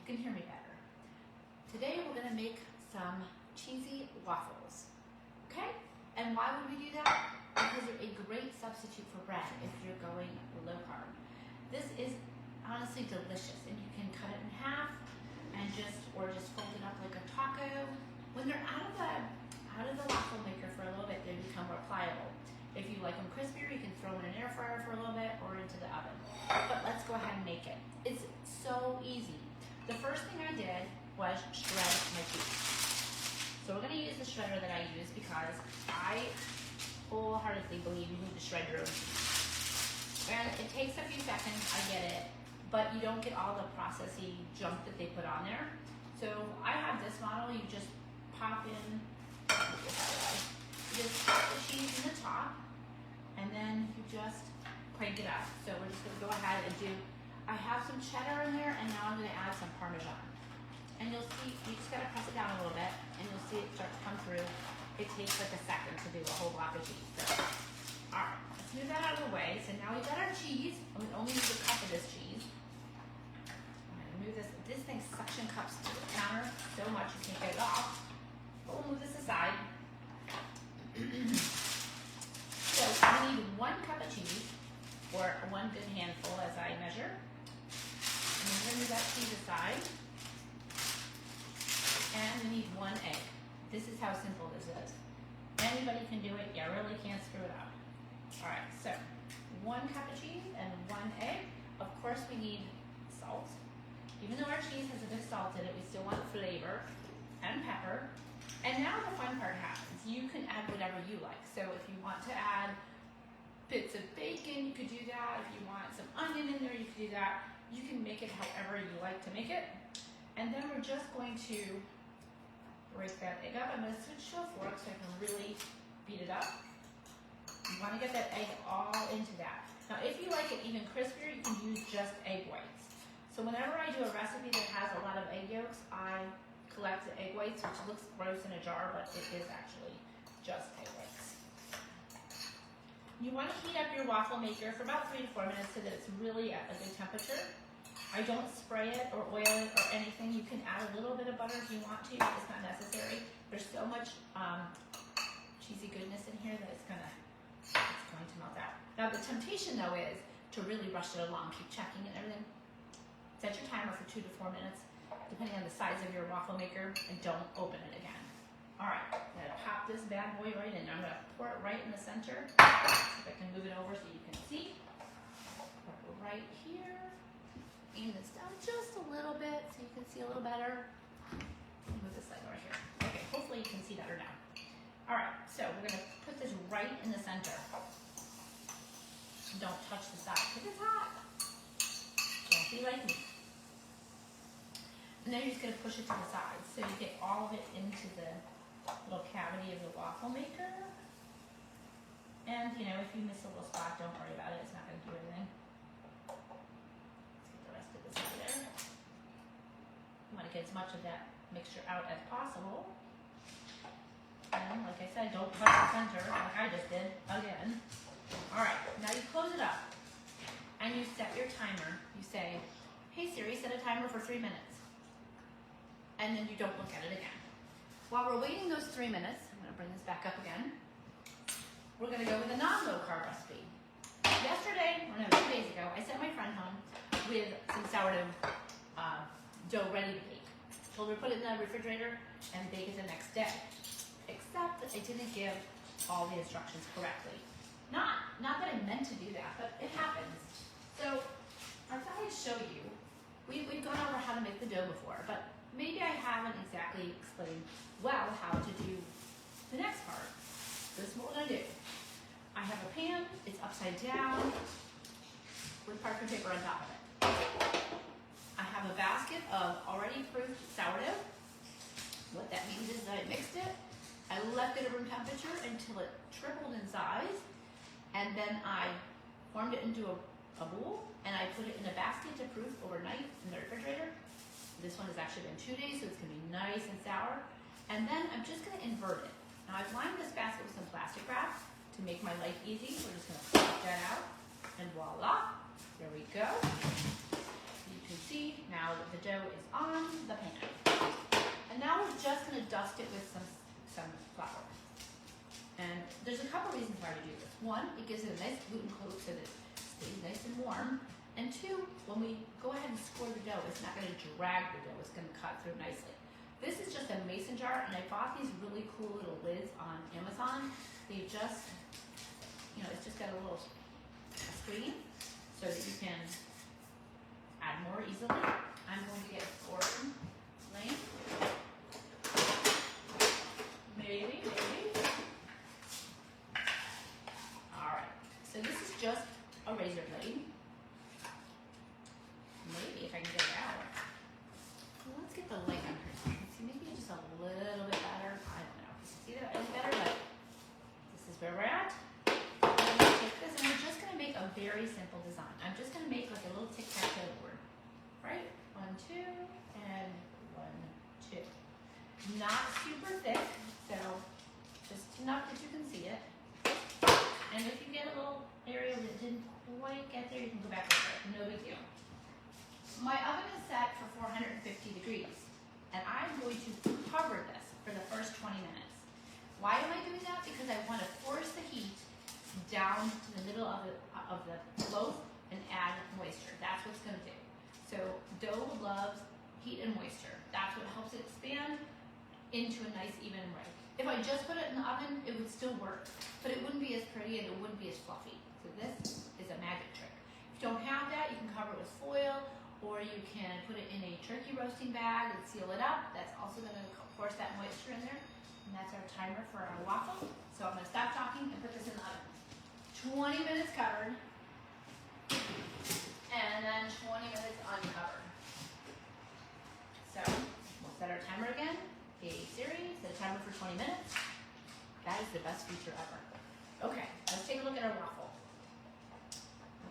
can hear me better. Today we're going to make some cheesy waffles, okay? And why would we do that? Because they're a great substitute for bread if you're going low carb. This is honestly delicious, and you can cut it in half and just fold it up like a taco. When they're out of the waffle maker for a little bit, they become more pliable. If you like them crispier, you can throw them in an air fryer for a little bit or into the oven. But let's go ahead and make it. It's so easy. The first thing I did was shred my cheese. So we're gonna use the shredder that I use because I wholeheartedly believe you need to shred your own cheese. And it takes a few seconds, I get it, but you don't get all the processy junk that they put on there. So I have this model, you just pop in, you just pop the cheese in the top, and then you just crank it up. So we're just gonna go ahead and I have some cheddar in there, and now I'm gonna add some Parmesan. And you'll see, you just gotta press it down a little bit, and you'll see it start to come through. It takes like a second to do a whole block of cheese. So, all right, let's move that out of the way. So now we've got our cheese. I'm gonna only use a cup of this cheese. I'm gonna move this. This thing suction cups to the counter so much you can't get it off. But we'll move this aside. So we need 1 cup of cheese, or 1 good handful as I measure. And then we're gonna move that cheese aside. And we need 1 egg. This is how simple this is. Anybody can do it. You really can't screw it up. All right, so 1 cup of cheese and 1 egg. Of course, we need salt. Even though our cheese has a bit of salt in it, we still want flavor and pepper. And now the fun part happens. You can add whatever you like. So if you want to add bits of bacon, you could do that. If you want some onion in there, you could do that. You can make it however you like to make it. And then we're just going to break that egg up. I'm going to switch to a fork so I can really beat it up. You want to get that egg all into that. Now, if you like it even crispier, you can use just egg whites. So whenever I do a recipe that has a lot of egg yolks, I collect the egg whites, which looks gross in a jar, but it is actually just egg whites. You want to heat up your waffle maker for about 3 to 4 minutes so that it's really at a good temperature. I don't spray it or oil it or anything. You can add a little bit of butter if you want to, but it's not necessary. There's so much cheesy goodness in here that it's going to melt out. Now the temptation though is to really rush it along, keep checking and everything. Set your timer for 2 to 4 minutes, depending on the size of your waffle maker, and don't open it again. All right, I'm going to pop this bad boy right in. I'm going to pour it right in the center. See if I can move it over so you can see. Pour it right here. Aim this down just a little bit so you can see a little better. Move this leg over here. Okay, hopefully you can see better now. All right, so we're gonna put this right in the center. Don't touch the side because it's hot. Don't be like me. And then you're just gonna push it to the side so you get all of it into the little cavity of the waffle maker. And you know, if you miss a little spot, don't worry about it. It's not gonna do anything. There. You want to get as much of that mixture out as possible. And like I said, don't touch the center like I just did again. All right, now you close it up and you set your timer. You say, hey Siri, set a timer for 3 minutes. And then you don't look at it again. While we're waiting those 3 minutes, I'm going to bring this back up again. We're going to go with a non-low carb recipe. Yesterday, or no, 2 days ago, I sent my friend home with some sourdough dough ready to bake. Told her to put it in the refrigerator and bake it the next day. Except that I didn't give all the instructions correctly. Not that I meant to do that, but it happens. So I thought I'd show you. We've gone over how to make the dough before, but maybe I haven't exactly explained well how to do the next part. This is what we're gonna do. I have a pan, it's upside down with parchment paper on top of it. I have a basket of already proofed sourdough. What that means is that I mixed it, I left it at room temperature until it tripled in size, and then I formed it into a bowl, and I put it in a basket to proof overnight in the refrigerator. This one has actually been 2 days, so it's gonna be nice and sour. And then I'm just gonna invert it. Now I've lined this basket with some plastic wrap to make my life easy. We're just gonna pop that out, and voila, there we go. You can see now that the dough is on the pan. And now we're just gonna dust it with some flour. And there's a couple reasons why we do this. One, it gives it a nice gluten coat so that it stays nice and warm. And two, when we go ahead and score the dough, it's not gonna drag the dough, it's gonna cut through nicely. This is just a mason jar, and I bought these really cool little lids on Amazon. They just, you know, it's just got a little screen so that you can add more easily. I'm going to get a scoring lane. Maybe. All right, so this is just a razor blade. Maybe if I can get it out. Well, let's get the light on her. See, maybe just a little bit better. I don't know. See that any better? But this is where we're at. I'm gonna take this, and we're just gonna make a very simple design. I'm just gonna make like a little tic-tac-toe board, right? 1, 2, and 1, 2. Not super thick, so just enough that you can see it. And if you get a little area that didn't quite get there, you can go back over it. No big deal. My oven is set for 450 degrees, and I'm going to cover this for the first 20 minutes. Why am I doing that? Because I want to force the heat down to the middle of the loaf and add moisture. That's what's going to do. So dough loves heat and moisture. That's what helps it expand into a nice even way. If I just put it in the oven, it would still work, but it wouldn't be as pretty and it wouldn't be as fluffy. So this is a magic trick. If you don't have that, you can cover it with foil, or you can put it in a turkey roasting bag and seal it up. That's also going to force that moisture in there. And that's our timer for our waffle. So I'm going to stop talking and put this in the oven. 20 minutes covered, and then 20 minutes uncovered. So we'll set our timer again. Hey Siri, set a timer for 20 minutes. That is the best feature ever. Okay, let's take a look at our waffle.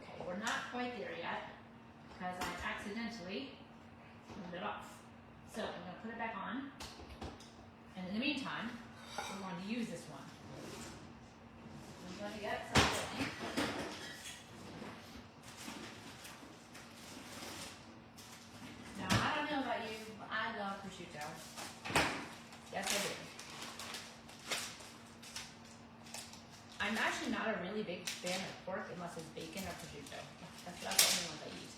Okay, we're not quite there yet, because I accidentally turned it off. So I'm going to put it back on. And in the meantime, we're going to use this one. I'm going to get something. Now, I don't know about you, but I love prosciutto. Yes, I do. I'm actually not a really big fan of pork unless it's bacon or prosciutto. That's the only ones I eat.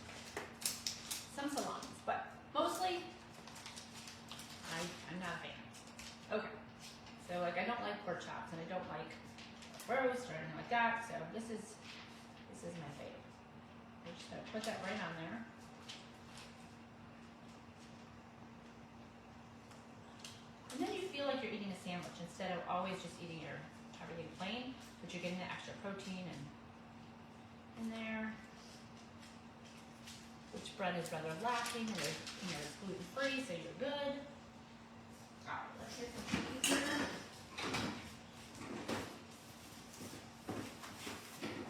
Some salamis, but mostly I'm not a fan. Okay, so like I don't like pork chops and I don't like roast or anything like that. So this is my favorite. I'm just gonna put that right on there. And then you feel like you're eating a sandwich instead of always just eating your everything plain, but you're getting the extra protein and in there. Which bread is rather lacking, and there's, you know, it's gluten free, so you're good. All right, let's get some cheese here.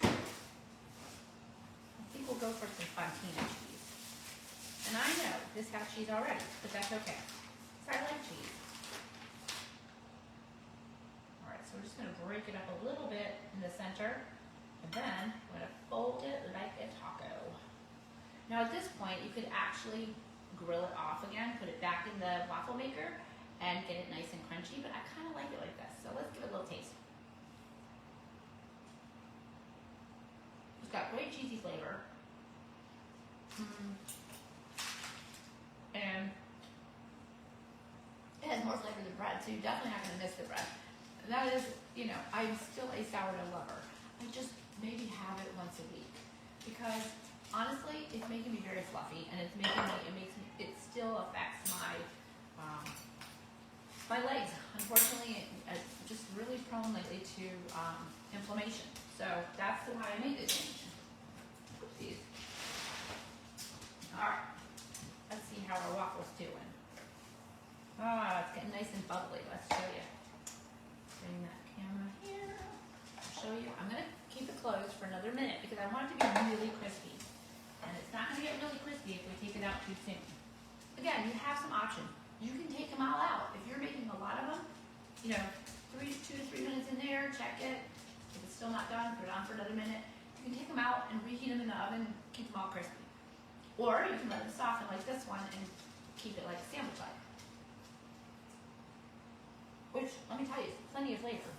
I think we'll go for some fontina cheese. And I know this has cheese already, but that's okay. So I like cheese. All right, so we're just gonna break it up a little bit in the center, and then I'm gonna fold it like a taco. Now at this point, you could actually grill it off again, put it back in the waffle maker, and get it nice and crunchy, but I kind of like it like this, so let's give it a little taste. It's got great cheesy flavor. And it has more flavor than bread, so you're definitely not going to miss the bread. And that is, you know, I'm still a sourdough lover. I just maybe have it once a week, because honestly, it's making me very fluffy, and it still affects my legs. Unfortunately, I'm just really prone lately to inflammation. So that's why I made this change. Oopsies. All right, let's see how our waffle's doing. Oh, it's getting nice and bubbly. Let's show you. Bring that camera here. I'll show you. I'm gonna keep it closed for another minute because I want it to be really crispy. And it's not going to get really crispy if we take it out too soon. Again, you have some options. You can take them all out. If you're making a lot of them, you know, 2 to 3 minutes in there, check it. If it's still not done, put it on for another minute. You can take them out and reheat them in the oven and keep them all crispy. Or you can let it soften like this one and keep it like sandwich like. Which, let me tell you, is plenty of flavor.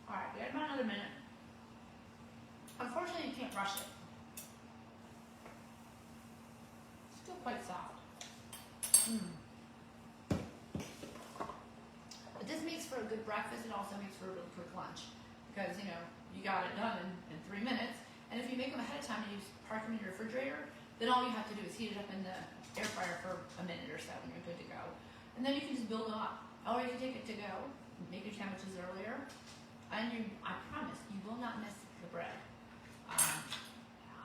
Alright, we got about another minute. Unfortunately, you can't rush it. Still quite soft. But this makes for a good breakfast. It also makes for a really quick lunch. Because, you know, you got it done in 3 minutes. And if you make them ahead of time and you park them in your refrigerator, then all you have to do is heat it up in the air fryer for a minute or so and you're good to go. And then you can just build them up. Or you can take it to go, make your sandwiches earlier, and I promise, you will not miss the bread.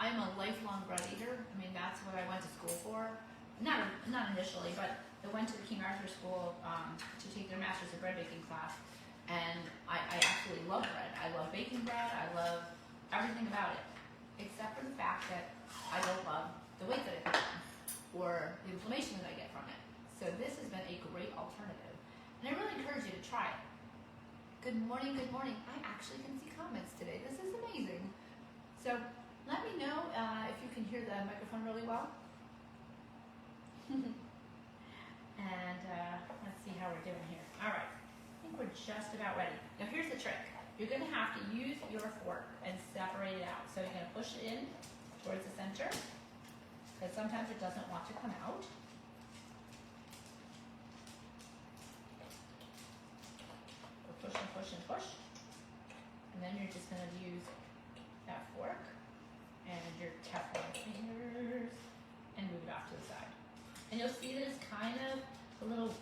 I'm a lifelong bread eater. I mean, that's what I went to school for. Not initially, but I went to the King Arthur School to take their Masters of Bread Baking class, and I absolutely love bread. I love baking bread. I love everything about it, except for the fact that I don't love the weight that I put on or the inflammation that I get from it. So this has been a great alternative, and I really encourage you to try it. Good morning, good morning. I actually can see comments today. This is amazing. So let me know if you can hear the microphone really well. And let's see how we're doing here. All right, I think we're just about ready. Now here's the trick. You're gonna have to use your fork and separate it out. So you're gonna push it in towards the center, because sometimes it doesn't want to come out. Push and push and push. And then you're just gonna use that fork and your Teflon fingers and move it off to the side. And you'll see that it's kind of a little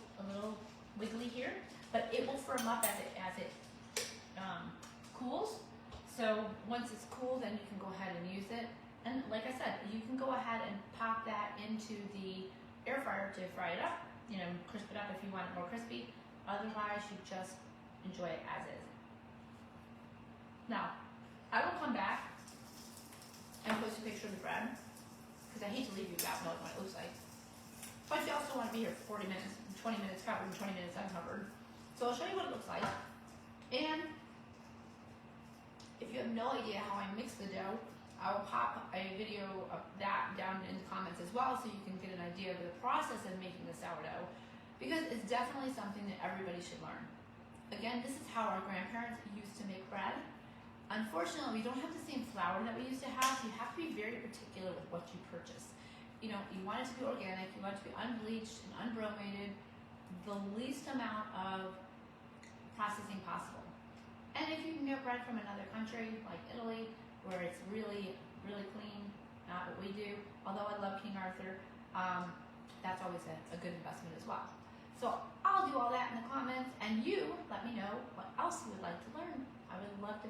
wiggly here, but it will firm up as it cools. So once it's cool, then you can go ahead and use it. And like I said, you can go ahead and pop that into the air fryer to fry it up, you know, crisp it up if you want it more crispy. Otherwise, you just enjoy it as is. Now, I will come back and post a picture of the bread, because I hate to leave you without knowing what it looks like. But you also want to be here for 40 minutes, 20 minutes covered, and 20 minutes uncovered. So I'll show you what it looks like. And if you have no idea how I mix the dough, I will pop a video of that down in the comments as well, so you can get an idea of the process of making the sourdough, because it's definitely something that everybody should learn. Again, this is how our grandparents used to make bread. Unfortunately, we don't have the same flour that we used to have, so you have to be very particular with what you purchase. You know, you want it to be organic, you want it to be unbleached and unbromated, the least amount of processing possible. And if you can get bread from another country, like Italy, where it's really, really clean, not what we do, although I love King Arthur, that's always a good investment as well. So I'll do all that in the comments, and you let me know what else you would like to learn. I would love to